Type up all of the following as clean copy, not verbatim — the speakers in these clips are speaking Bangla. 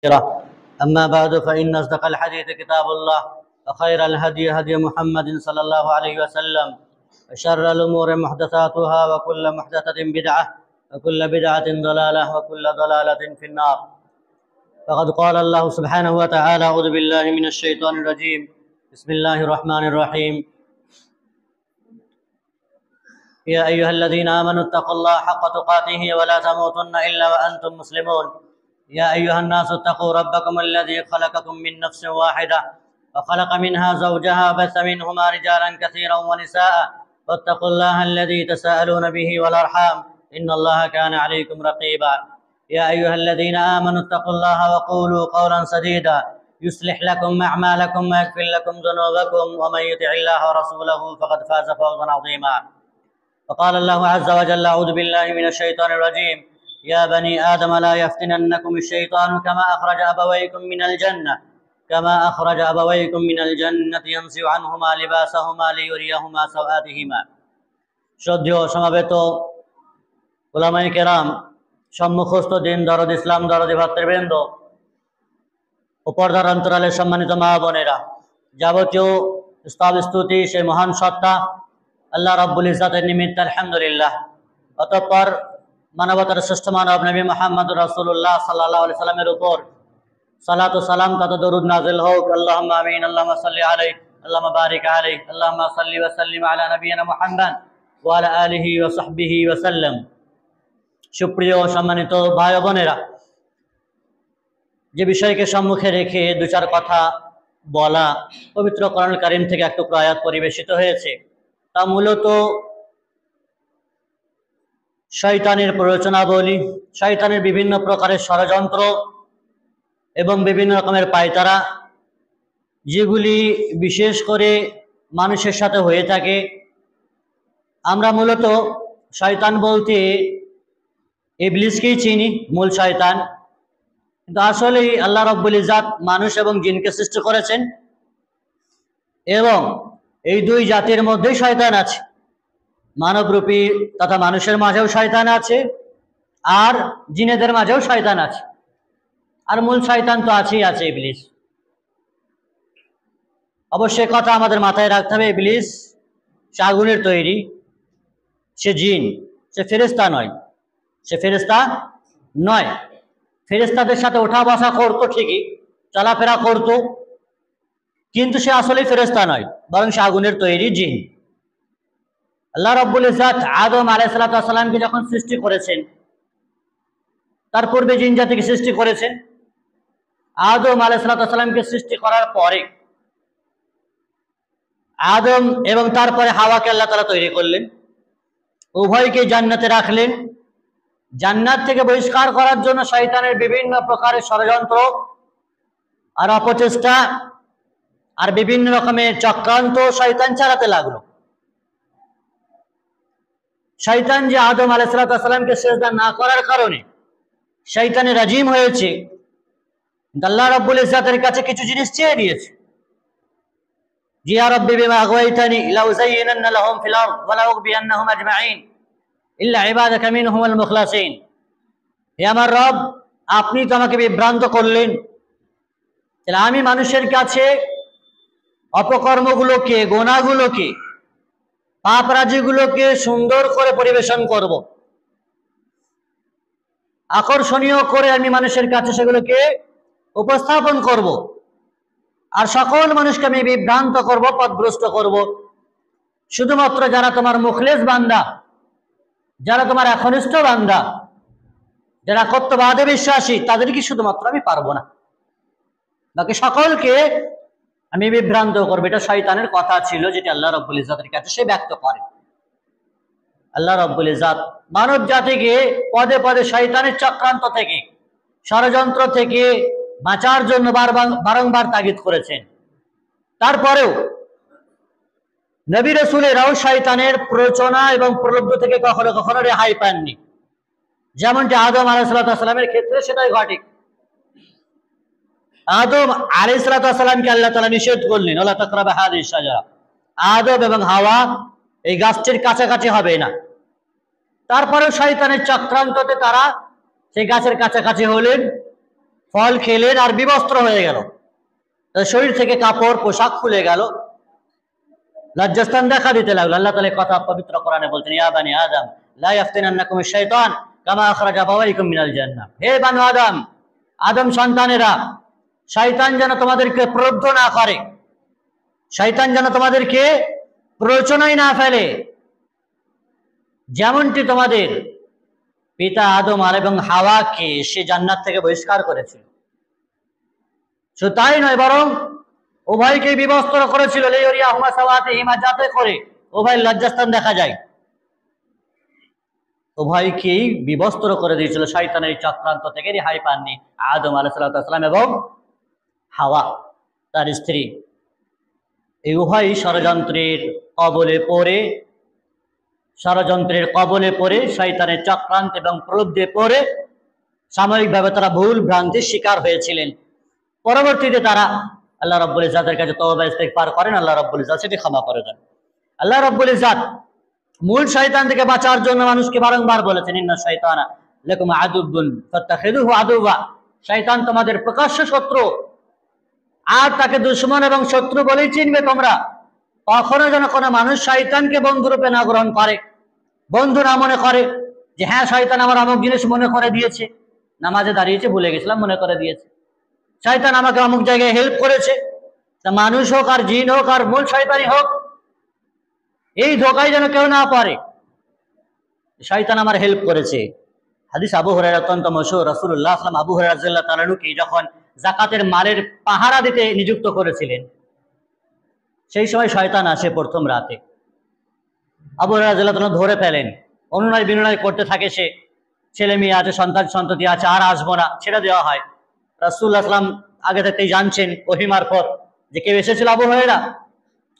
أما بعد فإن أصدق الحديث كتاب الله وخير الهدي هدي محمد صلى الله عليه وسلم وشر الأمور محدثاتها وكل محدثة بدعة وكل بدعة ضلالة وكل ضلالة في النار. فقد قال الله سبحانه وتعالى: أعوذ بالله من الشيطان الرجيم، بسم الله الرحمن الرحيم. يا أيها الذين آمنوا اتقوا الله حق تقاته ولا تموتن إلا وأنتم مسلمون. يا أيها الناس اتقوا ربكم الذي خلقكم من نفس واحدة وخلق منها زوجها وبث منهما رجالا كثيرا ونساء واتقوا الله الذي تساءلون به والأرحام إن الله كان عليكم رقيبا. يا أيها الذين آمنوا اتقوا الله وقولوا قولا سديدا يصلح لكم أعمالكم ويغفر لكم ذنوبكم ومن يطع الله ورسوله فقد فاز فوزا عظيما. وقال الله عز وجل: أعوذ بالله من الشيطان الرجيم. يا بني آدم لا يفتننكم الشيطان كما أخرج أبويكم من الجنة ينزع عنهما لباسهما ليريهما سوآتهما. শ্রদ্ধেয় সমাবেত উলামায়ে কেরাম, সম্মুখস্থ দিন দরদ ইসলাম দরদি ভাতৃবৃন্দ ও পর্দার অন্তরালের সম্মানিত মা বোনেরা, যাবতীয় স্তব স্তুতি সেই মহান সত্তা আল্লাহ রাব্বুল ইজ্জাতের নিমিত্তে আলহামদুলিল্লাহ। অতঃপর মানবতার শ্রেষ্ঠ মানব নবী মুহাম্মদুর রাসূলুল্লাহ সাল্লাল্লাহু আলাইহি সাল্লামের উপর সালাত ও সালাম তথা দরুদ নাযিল হোক। আল্লাহুম্মা আমিন। আল্লাহুম্মা সাল্লি আলাইহি, আল্লাহুম্মা বারিক আলাইহি, আল্লাহুম্মা সাল্লি ওয়া সাল্লিম আলা নবিয়িনা মুহাম্মদ ওয়া আলা আলিহি ওয়া সাহবিহি ওয়া সাল্লাম। সুপ্রিয় সম্মানিত ভাই ও বোনেরা, যে বিষয়কে সম্মুখে রেখে দু চার কথা বলা পবিত্র কোরআনুল কারীম থেকে একটু আয়াত পরিবেশিত হয়েছে, তা মূলত শয়তানের প্ররোচনাবলী, শয়তানের বিভিন্ন প্রকারের ষড়যন্ত্র এবং বিভিন্ন রকমের পায়তারা, যেগুলি বিশেষ করে মানুষের সাথে হয়ে থাকে। আমরা মূলত শয়তান বলতে ইবলিসকেই চিনি, মূল শয়তান। কিন্তু আসলেই আল্লাহ রাব্বুল ইজ্জাত মানুষ এবং জিনকে সৃষ্টি করেছেন, এবং এই দুই জাতির মধ্যেই শয়তান আছে। মানবরূপী তথা মানুষের মাঝেও শয়তান আছে, আর জিনেদের মাঝেও শয়তান আছে। আর মূল শয়তান তো আছেই আছে, ইবলিস। অবশ্যই কথা আমাদের মাথায় রাখতে হবে, ইবলিস সে আগুনের তৈরি, সে জিন, সে ফেরেশতা নয়। সে ফেরেশতা নয়। ফেরেশতাদের সাথে ওঠা বসা করতো ঠিকই, চলাফেরা করতো, কিন্তু সে আসলে ফেরেশতা নয়, বরং সে আগুনের তৈরি জিন। আল্লাহ রাব্বুল ইজ্জাত আদম আলাইহিস সালামকে যখন সৃষ্টি করেছেন, তার পূর্বে জিন জাতিকে সৃষ্টি করেছেন। আদম আলাইহিস সালামকে সৃষ্টি করার পরে আদম এবং তারপরে হাওয়াকে আল্লাহ তাআলা তৈরি করলেন, উভয়কে জান্নাতে রাখলেন। জান্নাত থেকে বহিষ্কার করার জন্য শয়তানের বিভিন্ন প্রকারের ষড়যন্ত্র আর অপচেষ্টা আর বিভিন্ন রকমের চক্রান্ত শয়তান চালাতে লাগলো। শয়তান যে আদম আলাইহিস সালামকে সিজদা না করার কারণে শয়তানে রাজিম হয়েছে, আল্লাহ রাব্বুল ইজ্জাতের কাছে কিছু জিনিস চেয়ে নিয়েছে। জি ইয়া রাব্বি বিমা আগাওয়াইতানি লাউযায়্যিনান্না লাহুম ফিল আরদ ওয়া লাউগবিয়ান্নাহুম আজমাইন ইল্লা ইবাদাকা মিনহুমুল মুখলাসিন। হে আমার রব, আপনি তো আমাকে বিভ্রান্ত করলেন, তাহলে আমি মানুষের কাছে অপকর্মগুলোকে, গুনাহগুলোকে, পাপরাজিগুলোকে সুন্দর করে পরিবেশন করব, আকর্ষণীয় করে আমি মানুষের কাছে সেগুলোকে উপস্থাপন করব, আর সকল মানুষকে আমি বিভ্রান্ত করব, পথভ্রষ্ট করব। শুধুমাত্র যারা তোমার মুখলেস বান্দা, যারা তোমার একনিষ্ঠ বান্দা, যারা কর্তব্যবাদে বিশ্বাসী, তাদেরকে শুধুমাত্র আমি পারবো না, বাকি সকলকে আমি বিভ্রান্ত করবো। এটা শয়তানের কথা ছিল, যেটি আল্লাহ রাব্বুল ইজ্জাতের কাছে সে ব্যক্ত করে। আল্লাহ রাব্বুল ইজ্জাত মানব জাতিকে পদে পদে শয়তানের চক্রান্ত থেকে, ষড়যন্ত্র থেকে বাঁচার জন্য বারংবার তাগিদ করেছেন। তারপরেও নবী রাসূলেরাও শয়তানের প্ররোচনা এবং প্রলোভন থেকে কখনো কখনো রেহাই পাননি। যেমনটি আদম আলাইহিস সালামের ক্ষেত্রে সেটাই ঘটে। আদম আলাইহিস সালামকে আল্লাহ তাআলা নিষেধ করলেন, ওয়ালা তাকরাবা হাযিহিশ শাজারা, আদম এবং হাওয়া এই গাছটির কাছাকাছি হবে না। তারপরেও শয়তানের চক্রান্ততে তারা সেই গাছের কাছাকাছি হলেন। ফল খেলেন আর বিবস্ত্র হয়ে গেল, শরীর থেকে কাপড় পোশাক খুলে গেল, লজ্জাস্থান দেখা দিতে লাগলো। আল্লাহ তাআলা কথা পবিত্র কোরআনে বলছেন, ইয়া বানি আদম লা ইয়াফতিনান্নাকুম আশ-শাইতান কামা আখরাজা আবাওয়াইকুম মিনাল জান্নাহ। হে বানু আদম, আদম সন্তানেরা, শয়তান যেন তোমাদেরকে প্রলুব্ধ না করে, শয়তান যেন তোমাদেরকে প্ররোচনায় না ফেলে, যেমনটি তোমাদের পিতা আদম আর এবং হাওয়াকে সে জান্নাত থেকে বহিষ্কার করেছিল। শুধু তাই নয়, বরং উভয়কে বিবস্ত্র করেছিল, লিউরিয়াহুমা সাওয়াতিহিমা, যাতে করে উভয় লজ্জাস্থান দেখা যায়। উভয়কেই বিবস্ত্র করে দিয়েছিল, শয়তানের চক্রান্ত থেকে রেহাই পাননি আদম আলাইহিস সালাম এবং হাওয়া তার স্ত্রী। এই উভয় ষড়যন্ত্রের কবলে পড়ে শয়তানের চক্রান্ত এবং প্রলোভে পড়ে সাময়িকভাবে তারা ভুল ভ্রান্তির শিকার হয়েছিলেন। পরবর্তীতে তারা আল্লাহ রাব্বুল ইজ্জাতের কাছে তওবা ইস্তিগফার করেন, আল্লাহ রাব্বুল ইজ্জাত সেটি ক্ষমা করে দেন। আল্লাহ রাব্বুল ইজ্জাত মূল শয়তান থেকে বাঁচার জন্য মানুষকে বারংবার বলেছেন, ইন্না শাইতানা লাকুম আদুব্বুন ফাত্তাখিযুহু আদুওয়া। শয়তান তোমাদের প্রকাশ্য শত্রু, আর তাকে দুশমন এবং শত্রু বলেই চিনবে তোমরা। কখনো যেন কোনো মানুষ শয়তানকে বন্ধুরূপে না গ্রহণ করে, বন্ধু না মনে করে যে হ্যাঁ শয়তান আমার অমুক জিনিস মনে করে দিয়েছে, নামাজে দাঁড়িয়েছে ভুলে গেছিলাম মনে করে দিয়েছে, শয়তান আমাকে অমুক জায়গায় হেল্প করেছে। তা মানুষ হোক আর জিন হোক আর মূল শয়তানি হোক, এই ধোকায় যেন কেউ না পারে শয়তান আমার হেল্প করেছে। হাদিস আবু হুরায়রা অত্যন্ত মশহুর, রাসূলুল্লাহ সাল্লাল্লাহু আলাইহি ওয়াসাল্লাম আবু হুরায়রা রাদিয়াল্লাহু তাআলা আনহুকে যখন যাকাতের মালের পাহারা দিতে নিযুক্ত করেছিলেন, সেই সময় শয়তান আসে প্রথম রাতে। আবু হুরায়রা রাদিয়াল্লাহু তাআলা ধরে ফেলেন, অনুনয় বিনয় করতে থাকে, সে ছেলে মেয়ে আছে, সন্তান সন্ততি আছে, আর আসবো না, ছেড়ে দেওয়া হয়। রাসূলুল্লাহ সাল্লাল্লাহু আলাইহি ওয়াসাল্লাম আগে থেকেই জানছেন ওহী মারফত যে কেউ এসেছিল আবু হুরায়রা।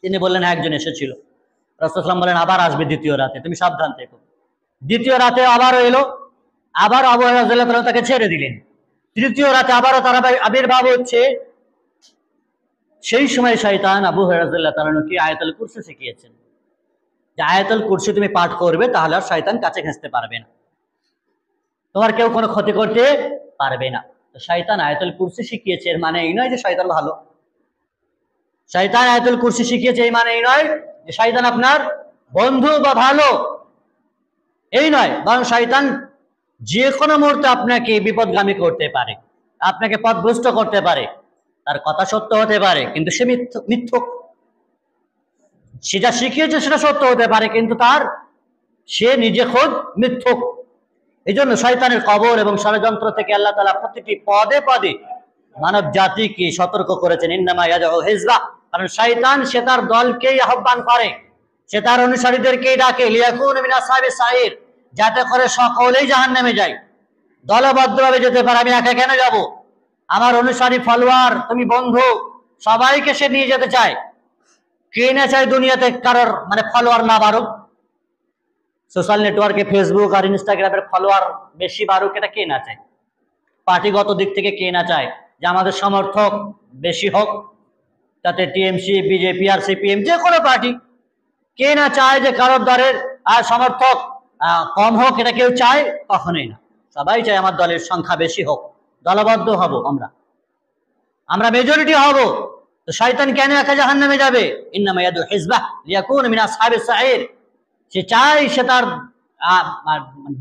তিনি বললেন একজন এসেছিল। রাসূলুল্লাহ সাল্লাল্লাহু আলাইহি ওয়াসাল্লাম বলেন আবার আসবে দ্বিতীয় রাতে, তুমি সাবধান থেকো। দ্বিতীয় রাতে আবারও এলো, আবার আবু হুরায়রা রাদিয়াল্লাহু তাআলা তাকে ছেড়ে দিলেন। তৃতীয় রাতে আবারও তার আবির্ভাব হচ্ছে। সেই সময় শয়তান আবু হুরায়রা রাদিয়াল্লাহু তাআলা আনহুকে আয়াতুল কুরসি শিখিয়েছেন যে আয়াতুল কুরসি তুমি পাঠ করবে, তাহলে আর শয়তান কাছে ঘেঁষতে পারবে না, তোমার কেউ কোনো ক্ষতি করতে পারবে না। তো শয়তান আয়াতুল কুরসি শিখিয়েছে, এর মানে এই নয় যে শয়তান ভালো। শয়তান আয়াতুল কুরসি শিখিয়েছে এই মানে এই নয় যে শয়তান আপনার বন্ধু বা ভালো, এই নয়, বরং শয়তান যে কোনো মুহূর্তে আপনাকে বিপদগামী করতে পারে, আপনাকে পথভ্রষ্ট করতে পারে। তার কথা সত্য হতে পারে কিন্তু সে মিথ্যক, সে যা শিখিয়েছে সেটা সত্য হতে পারে কিন্তু সে নিজে খোদ মিথ্যক। এই জন্য শয়তানের কবর এবং ষড়যন্ত্র থেকে আল্লাহ তাআলা প্রতিটি পদে পদে মানব জাতিকে সতর্ক করেছেন, ইন্নামা ইয়াদউ হিজবা। কারণ শয়তান সে তার দলকেই আহ্বান করে, সে তার অনুসারীদেরকেই ডাকে, লিয়াকুনু মিন আসহাবিস সাইর, যাতে করে সকলেই জাহান্নামে যায়, দলবদ্ধভাবে যেতে পারে। আমি একা কেন যাব? আমার অনুসারী ফলোয়ার, তুমি বন্ধু, সবাইকে সে নিয়ে যেতে চায়। কে না চায় দুনিয়াতে কারোর মানে ফলোয়ার না বাড়ুক? সোশ্যাল নেটওয়ার্কে ফেসবুক আর ইনস্টাগ্রামের ফলোয়ার বেশি বাড়ুক, এটা কে না চায়? পার্টিগত দিক থেকে কে না চায় যে আমাদের সমর্থক বেশি হোক, তাতে টিএমসি, বিজেপি আর সিপিএম যে কোনো পার্টি, কে না চায় যে কারোর দলের সমর্থক কম হোক? এটা কেউ চায়? কখনোই না। সবাই চায় আমার দলের সংখ্যা বেশি হোক, দলবদ্ধ হব, আমরা মেজরিটি হব। তো শয়তান কেন একা জাহান্নামে যাবে? ইন্নামা ইয়াদউ হিজবাহ লিয়াকুনু মিন আসহাবিস সাইর। সে চায় সে তার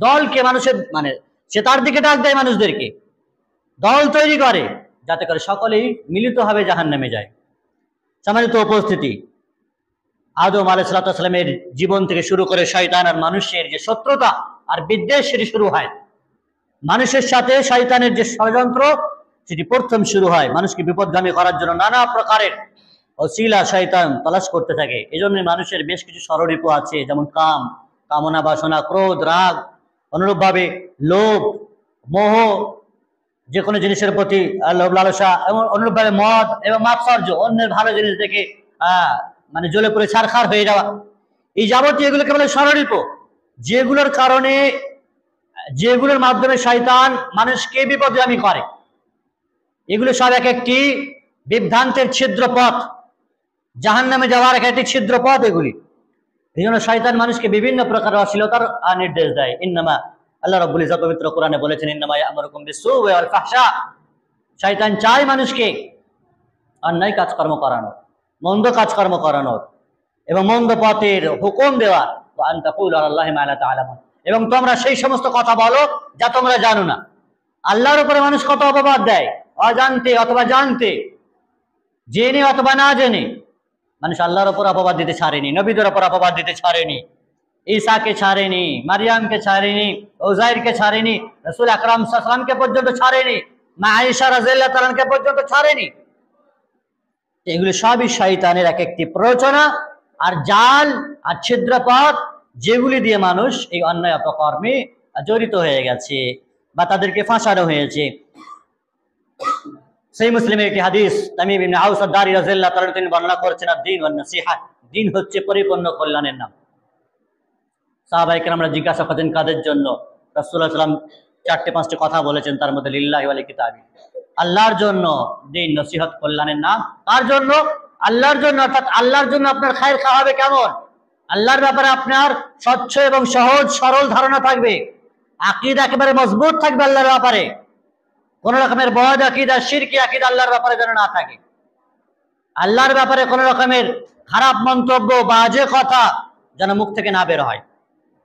দলকে মানুষের মানে সে তার দিকে ডাক দেয়, মানুষদেরকে দল তৈরি করে যাতে করে সকলেই মিলিতভাবে জাহান্নামে যায়। সম্মানিত উপস্থিতি, আদম আলাইহিস সালামের জীবন থেকে শুরু করে শয়তান আর মানুষের যে শত্রুতা আর বিদ্বেষ সেটি শুরু হয়। মানুষের সাথে শয়তানের যে ষড়যন্ত্র সেটি প্রথম শুরু হয়। মানুষকে বিপদগামী করার জন্য নানা প্রকারের ওসিলা শয়তান তালাশ করতে থাকে। এই জন্য মানুষের বেশ কিছু ষড়রিপু আছে, যেমন কাম, কামনা, বাসনা, ক্রোধ, রাগ, অনুরূপভাবে লোভ, মোহ, যে কোনো জিনিসের প্রতি লোভ লালসা, এবং অনুরূপভাবে মদ এবং মাৎসর্য, অন্যের ভালো জিনিস দেখে মানে জ্বলে পুড়ে ছারখার হয়ে যাওয়া। এই যাবতীয় এগুলোকে বলে ষড়রিপু, যেগুলোর মাধ্যমে শয়তান মানুষকে বিপদগামী করে। এগুলো সব এক একটি বিভ্রান্তের ছিদ্র পথ, জাহান্নামে যাওয়ার এক একটি ছিদ্র পথ এগুলি। এই জন্য শয়তান মানুষকে বিভিন্ন প্রকার অশ্লীলতার নির্দেশ দেয়। ইন্নামা, আল্লাহ রাব্বুল ইজ্জত পবিত্র কোরআনে বলেছেন, ইন্নামা ইয়া'মুরুকুম বিস-সু'i ওয়াল ফাহশা। শয়তান চায় মানুষকে অন্যায় কাজকর্ম করানো, মন্দ কাজকর্ম করানোর এবং মন্দ পথের হুকুম দেওয়া, এবং তোমরা সেই সমস্ত কথা বলো যা তোমরা জানো না। আল্লাহর উপরে মানুষ কত অপবাদ দেয়, অজান্তে অথবা জানতে, জেনে অথবা না জেনে। মানুষ আল্লাহর উপর অপবাদ দিতে ছাড়েনি, নবীদের উপর অপবাদ দিতে ছাড়েনি, ঈসাকে ছাড়েনি, মারিয়ামকে ছাড়েনি, উযাইরকে ছাড়েনি, রাসূল আকরাম সাল্লাল্লাহু আলাইহি ওয়াসাল্লামকে পর্যন্ত ছাড়েনি, মা আয়েশা রাদিয়াল্লাহু তাআলা আনহাকে পর্যন্ত ছাড়েনি। এগুলো সবই শয়তানের এক একটি প্ররোচনা আর জাল আর ছিদ্রপথ, যেগুলি দিয়ে মানুষ এই অন্যায় অপকর্মে জড়িত হয়ে গেছে বা তাদেরকে ফাঁসানো হয়েছে। সেই মুসলিমের একটি হাদিস, তামিম ইবনে আউস আদ-দারি রাদিয়াল্লাহু তাআলা তিনি বর্ণনা করেছেন, দ্বীন ওয়ান নসিহা, দ্বীন হচ্ছে পরিপূর্ণ কল্যাণের নাম। সাহাবায়ে কেরামরা জিজ্ঞাসা করেন কাদের জন্য? রাসূলুল্লাহ সাল্লাল্লাহু আলাইহি ওয়াসাল্লাম 4-5টি কথা বলেছেন, তার মধ্যে লিল্লাহি ওয়া লিকিতাবি, আল্লাহর জন্য দ্বীন নসিহত কল্যাণের নাম। কার জন্য? আল্লাহর জন্য। অর্থাৎ আল্লাহর জন্য আপনার খায়ের খাওয়া হবে কেমন? আল্লাহর ব্যাপারে আপনার স্বচ্ছ এবং সহজ সরল ধারণা থাকবে, আকীদা একেবারে মজবুত থাকবে আল্লাহর ব্যাপারে, কোন রকমের বদ আকীদা, শিরকি আকীদা আল্লাহর ব্যাপারে যেন না থাকে। আল্লাহর ব্যাপারে কোন রকমের খারাপ মন্তব্য, বাজে কথা যেন মুখ থেকে না বের হয়,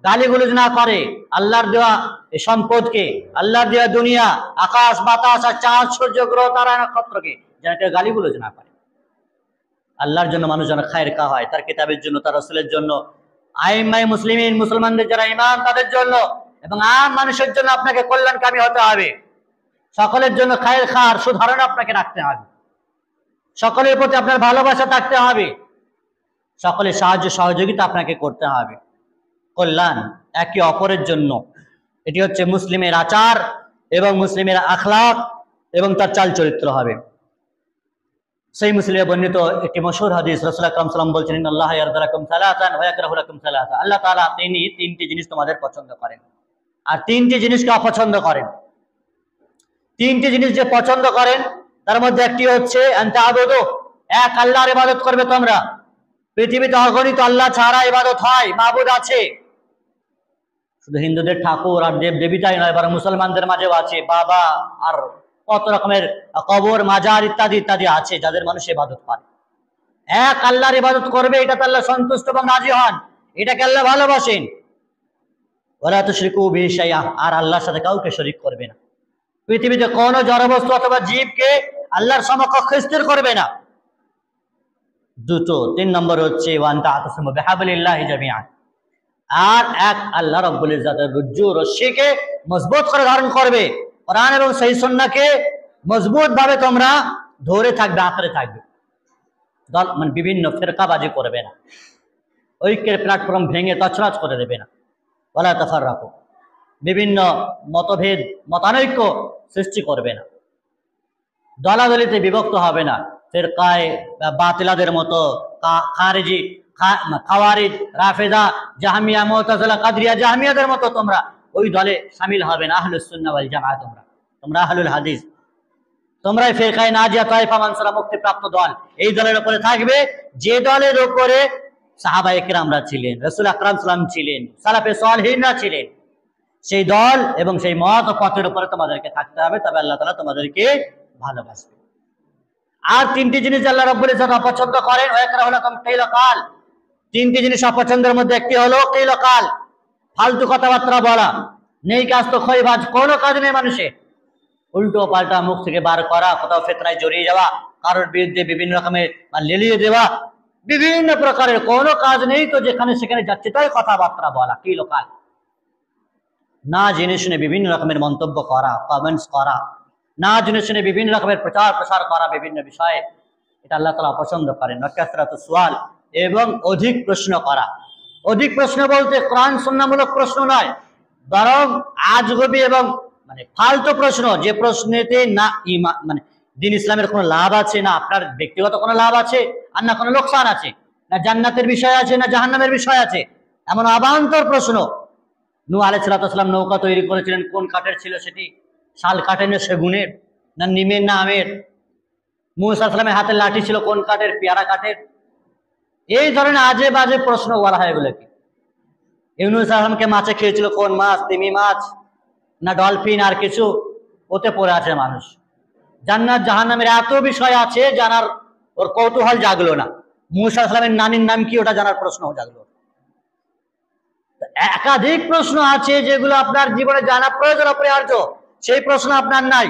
গালিগুলোজ না করে। আল্লাহর দেওয়া এই সম্পদকে, আল্লাহর দেওয়া দুনিয়া, আকাশ বাতাস আর চাঁদ সূর্য গ্রহ তারা নক্ষত্রকে যেন কেউ গালিগুলোজ না করে। আল্লাহর জন্য মানুষ যেন খায়ের খাওয়া হয়, তার কিতাবের জন্য, তার রাসূলের জন্য, আইম্মায়ে মুসলিমিন মুসলমানদের যারা ইমাম তাদের জন্য, এবং আম মানুষের জন্য আপনাকে কল্যাণকামী হতে হবে। সকলের জন্য খায়ের খাওয়ার সুধারণা আপনাকে রাখতে হবে, সকলের প্রতি আপনার ভালোবাসা থাকতে হবে, সকলের সাহায্য সহযোগিতা আপনাকে করতে হবে। কল্যাণ একে অপরের জন্য, এটি হচ্ছে মুসলিমের আচার এবং মুসলিমের আখলাক এবং তার চাল চরিত্র হবে। সেই মুসলিমে বর্ণিত একটি মশহুর হাদিস, রাসূল আকরাম সাল্লাল্লাহু আলাইহি ওয়াসাল্লাম বলছেন, ইন্নাল্লাহা ইয়ারদা লাকুম সালাতান ওয়া ইয়াকরাহু লাকুম সালাসা, আল্লাহ তাআলা তিনি তিনটি জিনিস তোমাদের পছন্দ করেন আর তিনটি জিনিসকে অপছন্দ করেন। তিনটি জিনিস যে পছন্দ করেন তার মধ্যে একটি হচ্ছে আনতা আবুদু, এক আল্লাহর ইবাদত করবে তোমরা। পৃথিবীতে অগণিত আল্লাহ ছাড়া ইবাদত হয়, মাবুদ আছে। শুধু হিন্দুদের ঠাকুর আর দেব দেবীটাই নয়, বরং মুসলমানদের মাঝেও আছে বাবা আর কত রকমের কবর, মাজার ইত্যাদি ইত্যাদি আছে যাদের মানুষ ইবাদত করে। এক আল্লাহর ইবাদত করবে, এটাতে আল্লাহ সন্তুষ্ট এবং রাজি হন, এটাকে আল্লাহ ভালোবাসেন। ওয়ালা তুশরিকু বিহি শাইআ, আর আল্লাহর সাথে কাউকে শরীক করবে না। পৃথিবীতে কোনো জড়বস্তু অথবা জীবকে আল্লাহর সমকক্ষ স্থির করবে না। দুটো, 3 নম্বর হচ্ছে ওয়া আনতা আতাসিমু বিহাবলিল্লাহি জামিআন, আর এক আল্লাহ রাব্বুল ইজ্জাতের রজ্জু রশ্মিকে মজবুত করে ধারণ করবে, কোরআন এবং সহিহ সুন্নাহকে মজবুত ভাবে তোমরা ধরে থাকবে, আঁকড়ে থাকবে। দল মানে বিভিন্ন ফিরকাবাজি করবে না, ঐক্যের প্ল্যাটফর্ম ভেঙে তছনছ করে দেবে না। ওয়ালা তাফাররাকু, বিভিন্ন মতভেদ মতানৈক্য সৃষ্টি করবে না, দলাদলিতে বিভক্ত হবে না। ফিরকায়ে বাতিলাদের মতো খারিজি, খাওয়ারিজ, রাফেদা, জাহমিয়া, মুতাজিলা, কাদরিয়া, জাহমিয়াদের মতো তোমরা ওই দলে শামিল হবে না। আহলুস সুন্নাহ ওয়াল জামাআহ, তোমরা আহলুল হাদিস, তোমরা ফিরকায়ে নাজিয়া তায়েফা মানসুরা মুক্তিপ্রাপ্ত দল, এই দলের উপরে থাকবে যে দলের উপরে সাহাবায়ে কেরামরা ছিলেন, রাসূল আকরাম সাল্লাল্লাহু আলাইহি ওয়াসাল্লাম ছিলেন, সালাফে সালেহিনরা ছিলেন। সেই দল এবং সেই মত ও পথের উপরে তোমাদেরকে থাকতে হবে, তবে আল্লাহ তাআলা তোমাদেরকে ভালোবাসবে। আর তিনটি জিনিস আল্লাহ রাব্বুল ইজ্জাত অপছন্দ করেন, ওয়া ইয়াকরাহু লাকুম কিলা কাল, তিনটি জিনিস অপছন্দের মধ্যে একটি হলো কিলা কাল, ফালতু কথাবার্তা বলা, নেই কাজ তো খয়বাজ, কোনো কাজ নেই মানুষের, উল্টো পাল্টা মুখ থেকে বার করা, কোথাও ফিতনায় জড়িয়ে যাওয়া, কারোর বিরুদ্ধে বিভিন্ন রকমের লেলিয়ে দেওয়া, বিভিন্ন প্রকারের কোনো কাজ নেই তো যেখানে সেখানে যাচ্ছে তাই কথাবার্তা বলা, কিলা কাল। না জেনে শুনে বিভিন্ন রকমের মন্তব্য করা, কমেন্টস করা, না জেনে শুনে বিভিন্ন রকমের প্রচার প্রসার করা বিভিন্ন বিষয়ে, এটা আল্লাহ তাআলা পছন্দ করেন। কাসরাতুস সুয়াল, এবং অধিক প্রশ্ন করা। অধিক প্রশ্ন বলতে কোরআন সুন্নাহমূলক প্রশ্ন নয়, বরং আজগবি এবং মানে ফালতু প্রশ্ন, যে প্রশ্নেতে না মানে দ্বীন ইসলামের কোনো লাভ আছে, না আপনার ব্যক্তিগত কোনো লাভ আছে, আর না কোনো লোকসান আছে, না জান্নাতের বিষয় আছে, না জাহান্নামের বিষয় আছে, এমন অবান্তর প্রশ্ন। নূহ আলাইহিস সালাম নৌকা তৈরি করেছিলেন, কোন কাঠের ছিল সেটি? শাল কাঠের না সেগুনের, না নিমের না আমের? মুসা আলাইহিস সালামের হাতে লাঠি ছিল কোন কাঠের? পেয়ারা কাঠের। এই ধরনের আজে বাজে প্রশ্ন বলা হয় এগুলোকে। ইউনূস আলাইহিস সালামকে মাছে খেয়েছিল কোন মাছ? তিমি মাছ না ডলফিন আর কিছু? ওতে পড়ে আছে মানুষ। জান্নাত জাহান্নামের এত বিষয় আছে জানার ওর কৌতূহল জাগলো না। মুসা সালামের নানির নাম কি ওটা জানার প্রশ্ন জাগলো। একাধিক প্রশ্ন আছে যেগুলো আপনার জীবনে জানা প্রয়োজন অপরিহার্য, সেই প্রশ্ন আপনার নাই।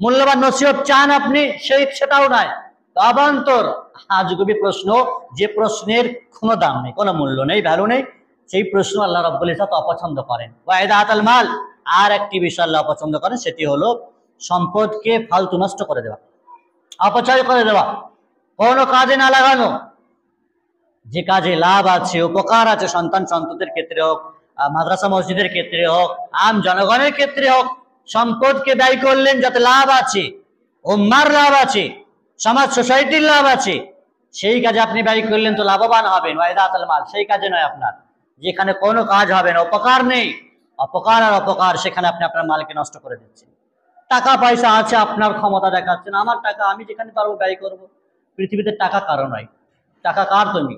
মূল্যবান নসিহত চান আপনি, সেটাও নাই। অবান্তর আজগুবি প্রশ্ন, যে প্রশ্নের কোনো দাম নেই, কোনো মূল্য নেই, ভ্যালু নেই, সেই প্রশ্ন আল্লাহ রাব্বুল ইজ্জত অপছন্দ করেন। ওয়াইদাতুল মাল, আর একটি বিষয় আল্লাহ অপছন্দ করেন, সেটি হলো সম্পদকে ফালতু নষ্ট করে দেওয়া, অপচয় করে দেওয়া, কোনো কাজে না লাগানো। যে কাজে লাভ আছে, উপকার আছে, সন্তান সন্ততির ক্ষেত্রে হোক, মাদ্রাসা মসজিদের ক্ষেত্রে হোক, আম জনগণের ক্ষেত্রে হোক, সম্পদকে ব্যয় করলেন যাতে লাভ আছে, উম্মার লাভ আছে, সমাজ সোসাইটির লাভ আছে, সেই কাজে আপনি ব্যয় করলেন তো লাভবান হবেন। ওয়াইদাতুল মাল, সেই কাজে নয় আপনার, যেখানে কোনো কাজ হবে না, উপকার নেই, অপকার আর অপকার, সেখানে আপনি আপনার মালকে নষ্ট করে দিচ্ছেন। টাকা পয়সা আছে, আপনার ক্ষমতা দেখাচ্ছেন, আমার টাকা আমি যেখানে পারবো ব্যয় করবো। পৃথিবীতে টাকা কারো নয়, টাকা কার? তুমি।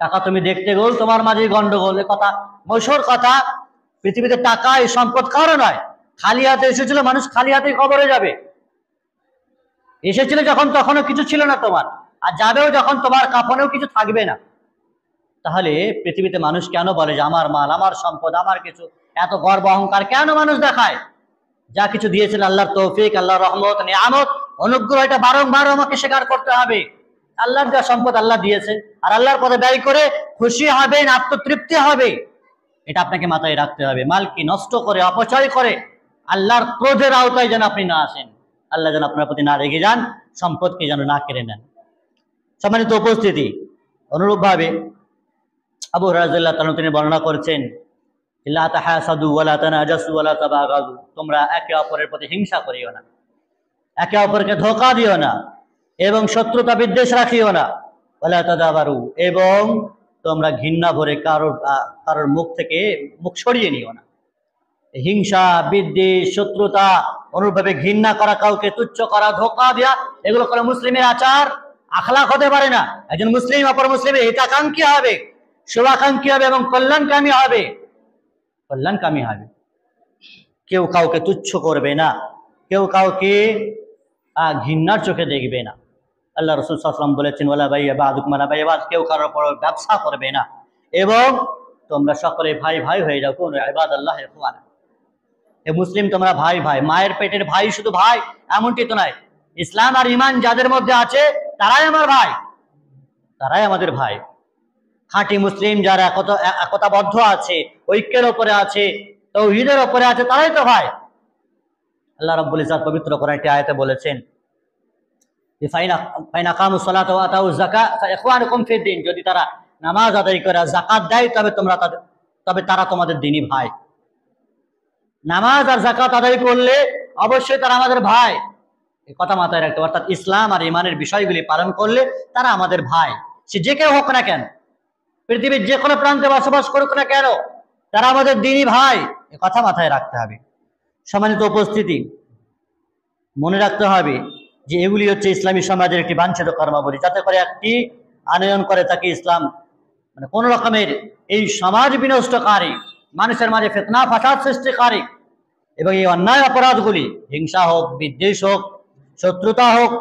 টাকা তুমি দেখতে গেল, তোমার মাঝে গন্ডগোল, কথা মশর কথা। পৃথিবীতে টাকা এই সম্পদ কারো নয়। খালি হাতে এসেছিল মানুষ, খালি হাতে কবরে যাবে। এসেছিল যখন তখনও কিছু ছিল না তোমার, আর যাবেও যখন তোমার কাফনেও কিছু থাকবে না। তাহলে পৃথিবীতে মানুষ কেন বলে যে আমার মাল, আমার সম্পদ, আমার কিছু, এত গর্ব অহংকার কেন মানুষ দেখায়? যা কিছু দিয়েছিল আল্লাহর তৌফিক, আল্লাহর রহমত, নিয়ামত, অনুগ্রহ, এটা বারংবার আমাকে স্বীকার করতে হবে। আল্লাহর যা সম্পদ আল্লাহ দিয়েছে, আর আল্লাহর পথে ব্যয় করে খুশি হবেন, আত্মতৃপ্তি হবে, এটা আপনাকে মাথায় রাখতে হবে। মাল কি নষ্ট করে, অপচয় করে আল্লাহর ক্রোধের আওতায় যেন আপনি না আসেন, আল্লাহ যেন আপনার প্রতি না রেগে যান, সম্পদকে যেন না কেড়ে নেন। সম্মানিত উপস্থিতি, অনুরূপ ভাবে আবু হুরায়রা রাদিয়াল্লাহু তাআলা তিনি বর্ণনা করেছেন, লা তাহাসাদু ওয়ালা তানাজাসু ওয়ালা তাবাগাদু, তোমরা একে অপরের প্রতি হিংসা করিও না, একে অপরকে ধোঁকা দিও না, এবং শত্রুতা বিদ্বেষ রাখিও না। ওয়ালা তাদাবারু, এবং তোমরা ঘৃণা ভরে কারোর মুখ থেকে মুখ সরিয়ে নিও না। হিংসা, বিদ্বেষ, শত্রুতা, অনুরূপভাবে ঘৃণা করা, কাউকে তুচ্ছ করা, ধোঁকা দেওয়া, এগুলো কোনো মুসলিমের আচার আখলাক হতে পারে না। একজন মুসলিম অপর মুসলিমের হিতাকাঙ্ক্ষী হবে, শুভাকাঙ্ক্ষী হবে, এবং কল্যাণকামী হবে, কল্যাণকামী হবে। কেউ কাউকে তুচ্ছ করবে না, কেউ কাউকে ঘৃণার চোখে দেখবে না। আল্লাহ রাসূল সাল্লাল্লাহু আলাইহি ওয়াসাল্লাম বলেছেন, ওয়ালা বাইয়া বাদুকুম আলা বাইয়া বাদ, কেউ কারোর উপর ব্যবসা করবে না, এবং তোমরা সকলে ভাই ভাই হয়ে যাও। কোন ইবাদাল্লাহ ইখওয়ানা, এ মুসলিম তোমরা ভাই ভাই, মায়ের পেটের ভাই শুধু ভাই এমনটি তো নয়। ইসলাম আর ঈমান যাদের মধ্যে আছে তারাই আমার ভাই, তারাই আমাদের ভাই। খাঁটি মুসলিম যারা একতাবদ্ধ আছে, ঐক্যের উপরে আছে, তাওহীদের উপরে আছে, তারাই তো ভাই। আল্লাহ রাব্বুল ইজ্জত পবিত্র কোরআনে একটি আয়াতে বলেছেন, ফাইন আকামুস সালাতা ওয়া আতাউজ যাকাত ফাইখওয়ানুকুম ফিদ্দিন, যদি তারা নামাজ আদায় করে যাকাত দেয় তবে তারা তোমাদের দ্বীনি ভাই। নামাজ আর যাকাত আদায় করলে অবশ্যই তারা আমাদের ভাই, এই কথা মাথায় রাখতে। অর্থাৎ ইসলাম আর ঈমানের বিষয়গুলি পালন করলে তারা আমাদের ভাই, সে যে কেউ হোক না কেন, পৃথিবীর যে কোনো প্রান্তে বসবাস করুক না কেন, তারা আমাদের দ্বীনি ভাই, এ কথা মাথায় রাখতে হবে। সম্মানিত উপস্থিতি, মনে রাখতে হবে যে এগুলি হচ্ছে ইসলামী সমাজের একটি বাঞ্ছিত কর্মাবলী, যাতে করে একটি আনয়ন করে থাকে ইসলাম, মানে কোন রকমের এই সমাজ বিনষ্টকারী, মানুষের মাঝে ফিতনা ফাসাদ সৃষ্টিকারী এবং এই অন্যায় অপরাধগুলি, হিংসা হোক, বিদ্বেষ হোক, শত্রুতা হোক,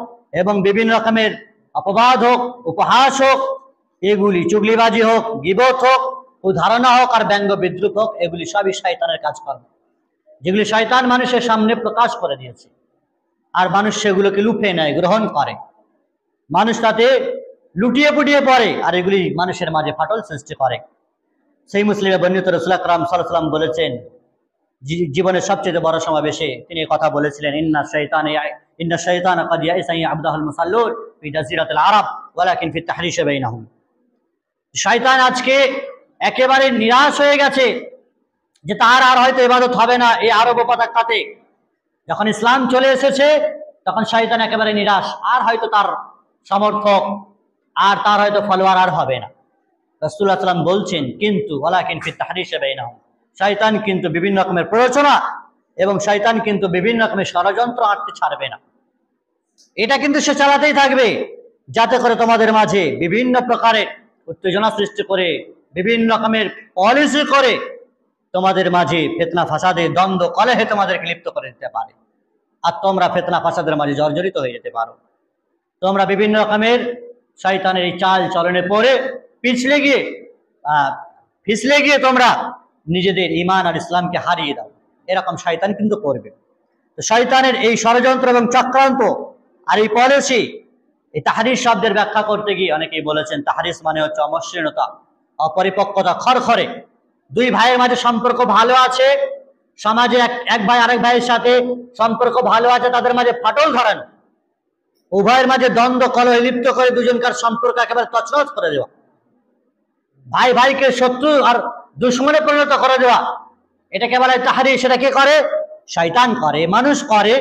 এবং বিভিন্ন রকমের অপবাদ হোক, উপহাস হোক, এগুলি চুগলিবাজি হোক, গীবত হোক, উদাহরণ হোক, আর ব্যঙ্গ বিদ্রুপ হোক, এগুলি সবই শয়তানের কাজকর্ম, যেগুলি শয়তান মানুষের সামনে প্রকাশ করে দিয়েছে, আর মানুষ সেগুলোকে লুফে নেয়, গ্রহণ করে, মানুষ তাতে লুটিয়ে পুটিয়ে পড়ে, আর এগুলি মানুষের মাঝে ফাটল সৃষ্টি করে। সেই মুসলিমে বর্ণিত রাসূল আকরাম সাল্লাল্লাহু আলাইহি ওয়াসাল্লাম বলেছেন, জীবনের সবচেয়ে বড় সমাবেশে তিনি কথা বলেছিলেন, ইন্না শাইতানা ক্বাদ ইয়াইসা আবদাহুল মুসাল্লুন ফি জাজিরাতিল আরব ওয়ালাকিন ফি তাহরিশ বাইনাহুম। শয়তান আজকে একেবারে নিরাশ হয়ে গেছে যে তার আর হয়তো ইবাদত হবে না এই আরব উপত্যকাতে। যখন ইসলাম চলে এসেছে তখন শয়তান একেবারে নিরাশ, আর হয়তো তার সমর্থক আর তার হয়তো ফলোয়ার আর হবে না। রাসূলুল্লাহ সাল্লাল্লাহু আলাইহি ওয়াসাল্লাম বলছেন, কিন্তু ওয়ালাকিন ফি তাহরিশ বাইনাহুম, শয়তান কিন্তু বিভিন্ন রকমের প্ররোচনা এবং শয়তান কিন্তু বিভিন্ন রকমের ষড়যন্ত্র আটকে ছাড়বে না। এটা কিন্তু সে চালাতেই থাকবে, যাতে করে তোমাদের মাঝে বিভিন্ন প্রকারের উত্তেজনা সৃষ্টি করে, বিভিন্ন রকমের পলিসি করে তোমাদের মাঝে ফিতনা ফাসাদে, দ্বন্দ্ব, কলহে তোমাদেরকে লিপ্ত করে দিতে পারে। আর তোমরা ফিতনা ফাসাদের মাঝে জর্জরিত হয়ে যেতে পারো। তোমরা বিভিন্ন রকমের শয়তানের এই চাল চলনে পড়ে পিছলে গিয়ে তোমরা নিজেদের ঈমান আর ইসলামকে হারিয়ে দাও। এরকম শয়তান কিন্তু করবে। তো শয়তানের এই ষড়যন্ত্র এবং চক্রান্ত আর এই পলিসি, এই তাহরিস শব্দের ব্যাখ্যা করতে গিয়ে অনেকেই বলেছেন তাহরিস মানে হচ্ছে অমসৃণতা, অপরিপক্কতা, খরখরে। দুই ভাইয়ের মাঝে সম্পর্ক ভালো আছে, সমাজে এক ভাই আরেক ভাইয়ের সাথে সম্পর্ক ভালো আছে, তাদের মাঝে ফাটল ধরানো, উভয়ের মাঝে দ্বন্দ্ব কলহে লিপ্ত করে দুজনকার সম্পর্ক একেবারে তছনছ করে দেওয়া, ভাই ভাইকে শত্রু আর দুশ্মনে পরিণত করে দেওয়া, এটাকে বলে তাহরিস। সেটা কে করে? শয়তান করে, মানুষ করে।